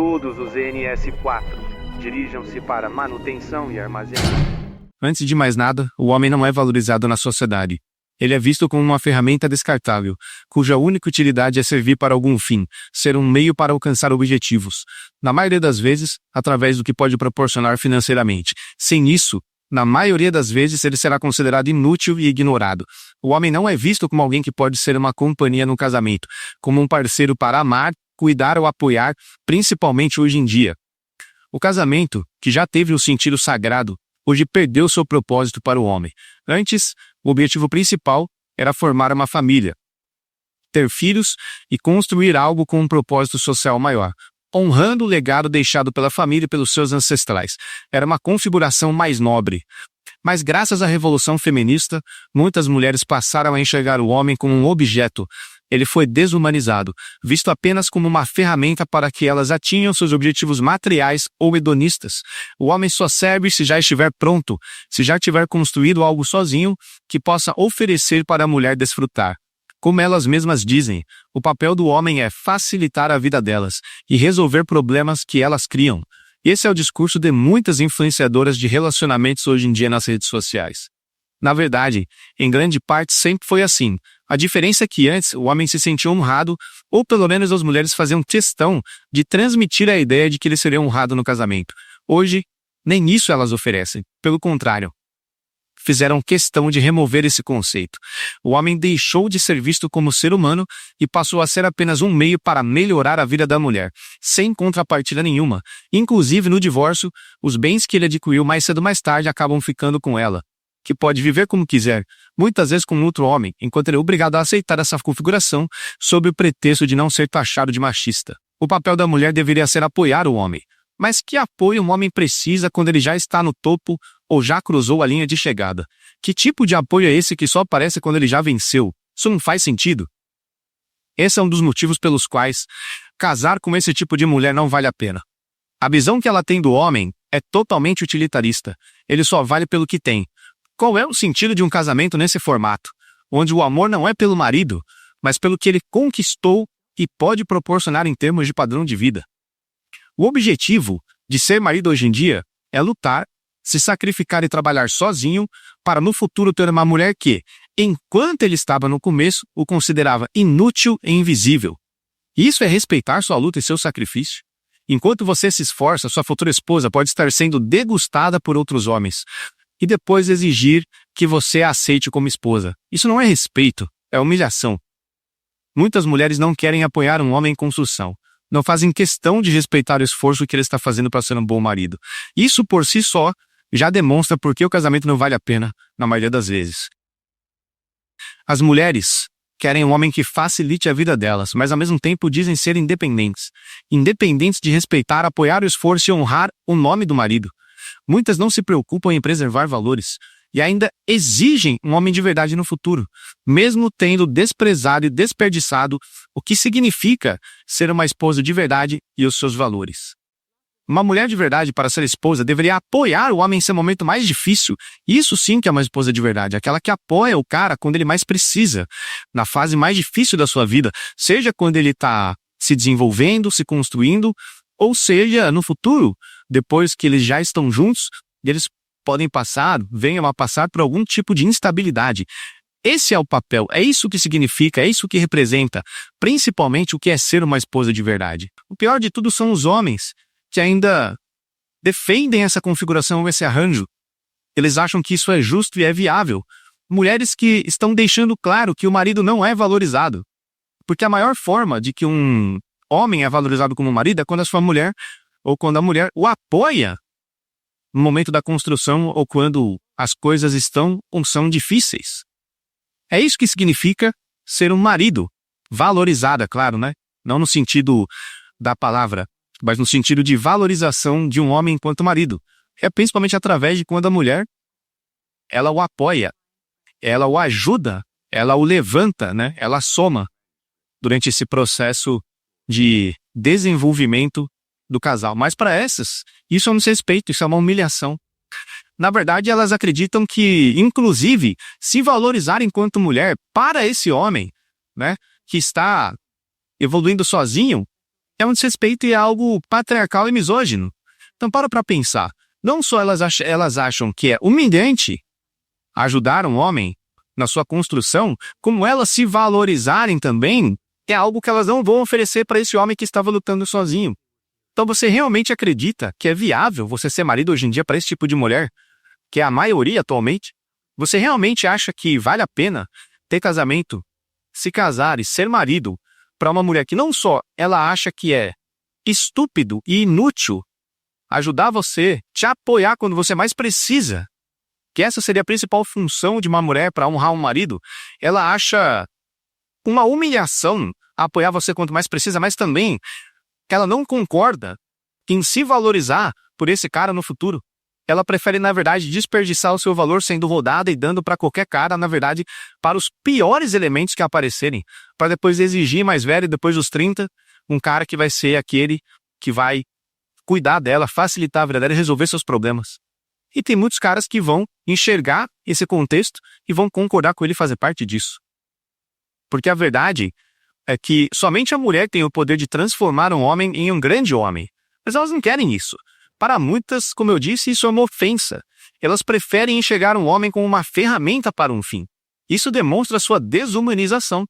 Todos os NS4 dirijam-se para manutenção e armazenamento. Antes de mais nada, o homem não é valorizado na sociedade. Ele é visto como uma ferramenta descartável, cuja única utilidade é servir para algum fim, ser um meio para alcançar objetivos. Na maioria das vezes, através do que pode proporcionar financeiramente. Sem isso, na maioria das vezes, ele será considerado inútil e ignorado. O homem não é visto como alguém que pode ser uma companhia no casamento, como um parceiro para amar, cuidar ou apoiar, principalmente hoje em dia. O casamento, que já teve o sentido sagrado, hoje perdeu seu propósito para o homem. Antes, o objetivo principal era formar uma família, ter filhos e construir algo com um propósito social maior, honrando o legado deixado pela família e pelos seus ancestrais. Era uma configuração mais nobre. Mas graças à Revolução Feminista, muitas mulheres passaram a enxergar o homem como um objeto. Ele foi desumanizado, visto apenas como uma ferramenta para que elas atinjam seus objetivos materiais ou hedonistas. O homem só serve se já estiver pronto, se já tiver construído algo sozinho que possa oferecer para a mulher desfrutar. Como elas mesmas dizem, o papel do homem é facilitar a vida delas e resolver problemas que elas criam. Esse é o discurso de muitas influenciadoras de relacionamentos hoje em dia nas redes sociais. Na verdade, em grande parte sempre foi assim. A diferença é que antes o homem se sentia honrado, ou pelo menos as mulheres faziam questão de transmitir a ideia de que ele seria honrado no casamento. Hoje, nem isso elas oferecem. Pelo contrário, fizeram questão de remover esse conceito. O homem deixou de ser visto como ser humano e passou a ser apenas um meio para melhorar a vida da mulher, sem contrapartida nenhuma. Inclusive, no divórcio, os bens que ele adquiriu mais cedo ou mais tarde acabam ficando com ela, que pode viver como quiser, muitas vezes com outro homem, enquanto ele é obrigado a aceitar essa configuração sob o pretexto de não ser taxado de machista. O papel da mulher deveria ser apoiar o homem. Mas que apoio um homem precisa quando ele já está no topo ou já cruzou a linha de chegada? Que tipo de apoio é esse que só aparece quando ele já venceu? Isso não faz sentido. Esse é um dos motivos pelos quais casar com esse tipo de mulher não vale a pena. A visão que ela tem do homem é totalmente utilitarista. Ele só vale pelo que tem. Qual é o sentido de um casamento nesse formato, onde o amor não é pelo marido, mas pelo que ele conquistou e pode proporcionar em termos de padrão de vida? O objetivo de ser marido hoje em dia é lutar, se sacrificar e trabalhar sozinho para no futuro ter uma mulher que, enquanto ele estava no começo, o considerava inútil e invisível. Isso é respeitar sua luta e seu sacrifício. Enquanto você se esforça, sua futura esposa pode estar sendo degustada por outros homens e depois exigir que você a aceite como esposa. Isso não é respeito, é humilhação. Muitas mulheres não querem apoiar um homem em construção. Não fazem questão de respeitar o esforço que ele está fazendo para ser um bom marido. Isso por si só já demonstra por que o casamento não vale a pena, na maioria das vezes. As mulheres querem um homem que facilite a vida delas, mas ao mesmo tempo dizem ser independentes. Independentes de respeitar, apoiar o esforço e honrar o nome do marido. Muitas não se preocupam em preservar valores e ainda exigem um homem de verdade no futuro, mesmo tendo desprezado e desperdiçado o que significa ser uma esposa de verdade e os seus valores. Uma mulher de verdade, para ser esposa, deveria apoiar o homem em seu momento mais difícil. Isso sim que é uma esposa de verdade, aquela que apoia o cara quando ele mais precisa, na fase mais difícil da sua vida, seja quando ele está se desenvolvendo, se construindo, ou seja, no futuro, depois que eles já estão juntos, eles venham a passar por algum tipo de instabilidade. Esse é o papel, é isso que significa, é isso que representa, principalmente o que é ser uma esposa de verdade. O pior de tudo são os homens, que ainda defendem essa configuração, esse arranjo. Eles acham que isso é justo e é viável. Mulheres que estão deixando claro que o marido não é valorizado. Porque a maior forma de que um homem é valorizado como marido é quando a sua mulher, ou quando a mulher o apoia no momento da construção ou quando as coisas estão ou são difíceis. É isso que significa ser um marido. Valorizado, é claro, né? Não no sentido da palavra, mas no sentido de valorização de um homem enquanto marido. É principalmente através de quando a mulher, ela o apoia, ela o ajuda, ela o levanta, né? Ela soma durante esse processo de desenvolvimento do casal. Mas para essas, isso é um desrespeito, isso é uma humilhação. Na verdade, elas acreditam que, inclusive, se valorizar enquanto mulher para esse homem, né, que está evoluindo sozinho, é um desrespeito e é algo patriarcal e misógino. Então para pensar. Não só elas acham que é humilhante ajudar um homem na sua construção, como elas se valorizarem também, é algo que elas não vão oferecer para esse homem que estava lutando sozinho. Então você realmente acredita que é viável você ser marido hoje em dia para esse tipo de mulher, que é a maioria atualmente? Você realmente acha que vale a pena ter casamento, se casar e ser marido para uma mulher que não só ela acha que é estúpido e inútil ajudar você, te apoiar quando você mais precisa, que essa seria a principal função de uma mulher para honrar um marido, ela acha uma humilhação apoiar você quanto mais precisa, mas também ela não concorda em se valorizar por esse cara no futuro. Ela prefere, na verdade, desperdiçar o seu valor sendo rodada e dando para qualquer cara, na verdade, para os piores elementos que aparecerem, para depois exigir mais velho, depois dos 30, um cara que vai ser aquele que vai cuidar dela, facilitar a vida dela e resolver seus problemas. E tem muitos caras que vão enxergar esse contexto e vão concordar com ele fazer parte disso. Porque a verdade é que somente a mulher tem o poder de transformar um homem em um grande homem. Mas elas não querem isso. Para muitas, como eu disse, isso é uma ofensa. Elas preferem enxergar um homem como uma ferramenta para um fim. Isso demonstra sua desumanização.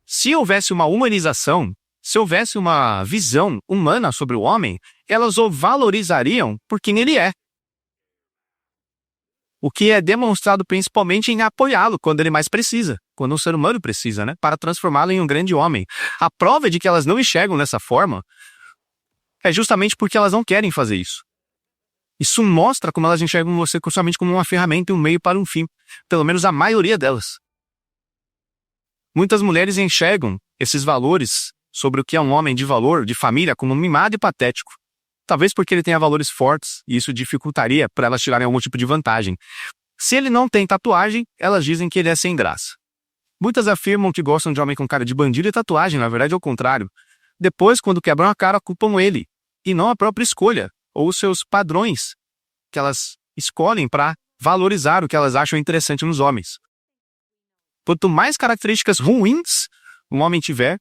Se houvesse uma humanização, se houvesse uma visão humana sobre o homem, elas o valorizariam por quem ele é. O que é demonstrado principalmente em apoiá-lo quando ele mais precisa, quando um ser humano precisa, né? Para transformá-lo em um grande homem. A prova de que elas não enxergam dessa forma é justamente porque elas não querem fazer isso. Isso mostra como elas enxergam você somente como uma ferramenta e um meio para um fim. Pelo menos a maioria delas. Muitas mulheres enxergam esses valores sobre o que é um homem de valor, de família, como mimado e patético. Talvez porque ele tenha valores fortes, e isso dificultaria para elas tirarem algum tipo de vantagem. Se ele não tem tatuagem, elas dizem que ele é sem graça. Muitas afirmam que gostam de homem com cara de bandido e tatuagem, na verdade é o contrário. Depois, quando quebram a cara, culpam ele, e não a própria escolha, ou os seus padrões, que elas escolhem para valorizar o que elas acham interessante nos homens. Quanto mais características ruins um homem tiver,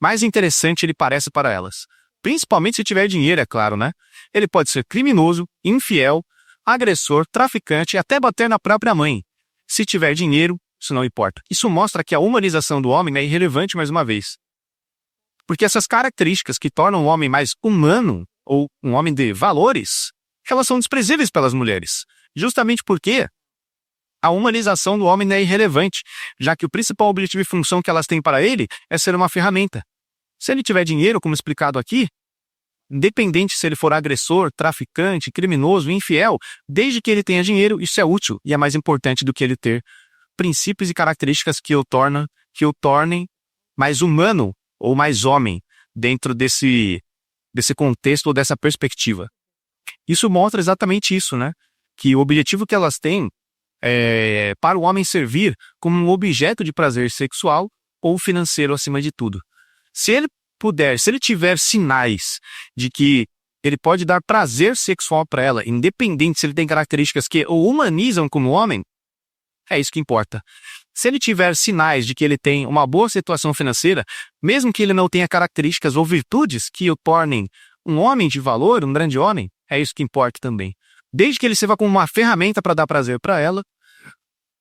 mais interessante ele parece para elas. Principalmente se tiver dinheiro, é claro, né? Ele pode ser criminoso, infiel, agressor, traficante e até bater na própria mãe. Se tiver dinheiro, isso não importa. Isso mostra que a humanização do homem é irrelevante mais uma vez. Porque essas características que tornam o homem mais humano, ou um homem de valores, elas são desprezíveis pelas mulheres. Justamente porque a humanização do homem é irrelevante, já que o principal objetivo e função que elas têm para ele é ser uma ferramenta. Se ele tiver dinheiro, como explicado aqui, independente se ele for agressor, traficante, criminoso, infiel, desde que ele tenha dinheiro, isso é útil e é mais importante do que ele ter princípios e características que o tornem mais humano ou mais homem dentro desse contexto ou dessa perspectiva. Isso mostra exatamente isso, né? Que o objetivo que elas têm é para o homem servir como um objeto de prazer sexual ou financeiro acima de tudo. Se ele tiver sinais de que ele pode dar prazer sexual para ela, independente se ele tem características que o humanizam como homem, é isso que importa. Se ele tiver sinais de que ele tem uma boa situação financeira, mesmo que ele não tenha características ou virtudes que o tornem um homem de valor, um grande homem, é isso que importa também. Desde que ele sirva como uma ferramenta para dar prazer para ela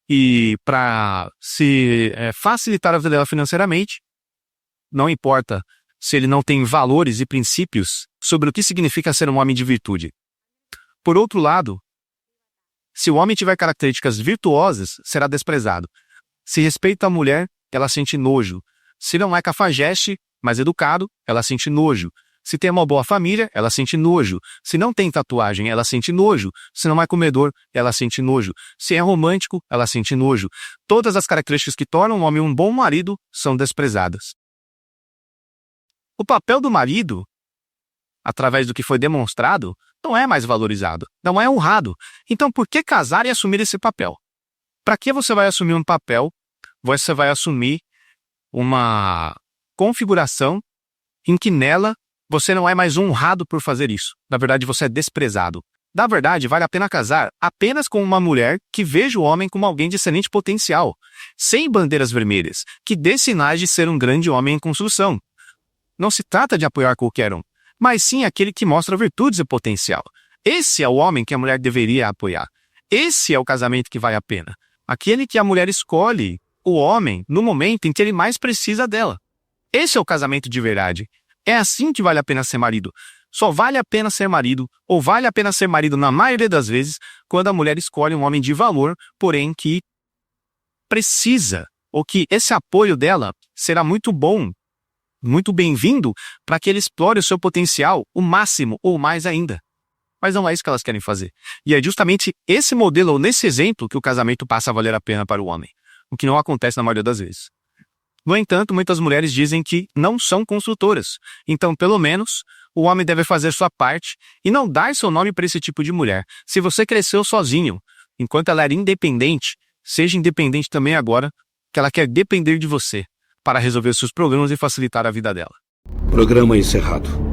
e para se facilitar a vida dela financeiramente, não importa se ele não tem valores e princípios sobre o que significa ser um homem de virtude. Por outro lado, se o homem tiver características virtuosas, será desprezado. Se respeita a mulher, ela sente nojo. Se não é cafajeste, mas educado, ela sente nojo. Se tem uma boa família, ela sente nojo. Se não tem tatuagem, ela sente nojo. Se não é comedor, ela sente nojo. Se é romântico, ela sente nojo. Todas as características que tornam um homem um bom marido são desprezadas. O papel do marido, através do que foi demonstrado, não é mais valorizado, não é honrado. Então, por que casar e assumir esse papel? Para que você vai assumir um papel? Você vai assumir uma configuração em que nela você não é mais honrado por fazer isso. Na verdade, você é desprezado. Na verdade, vale a pena casar apenas com uma mulher que veja o homem como alguém de excelente potencial, sem bandeiras vermelhas, que dê sinais de ser um grande homem em construção. Não se trata de apoiar qualquer um, mas sim aquele que mostra virtudes e potencial. Esse é o homem que a mulher deveria apoiar. Esse é o casamento que vale a pena. Aquele que a mulher escolhe o homem no momento em que ele mais precisa dela. Esse é o casamento de verdade. É assim que vale a pena ser marido. Só vale a pena ser marido, ou vale a pena ser marido na maioria das vezes, quando a mulher escolhe um homem de valor, porém que precisa, ou que esse apoio dela será muito bom, muito bem-vindo, para que ele explore o seu potencial o máximo ou mais ainda. Mas não é isso que elas querem fazer. E é justamente esse modelo, ou nesse exemplo, que o casamento passa a valer a pena para o homem. O que não acontece na maioria das vezes. No entanto, muitas mulheres dizem que não são construtoras. Então, pelo menos, o homem deve fazer sua parte e não dar seu nome para esse tipo de mulher. Se você cresceu sozinho, enquanto ela era independente, seja independente também agora, que ela quer depender de você para resolver seus problemas e facilitar a vida dela. Programa encerrado.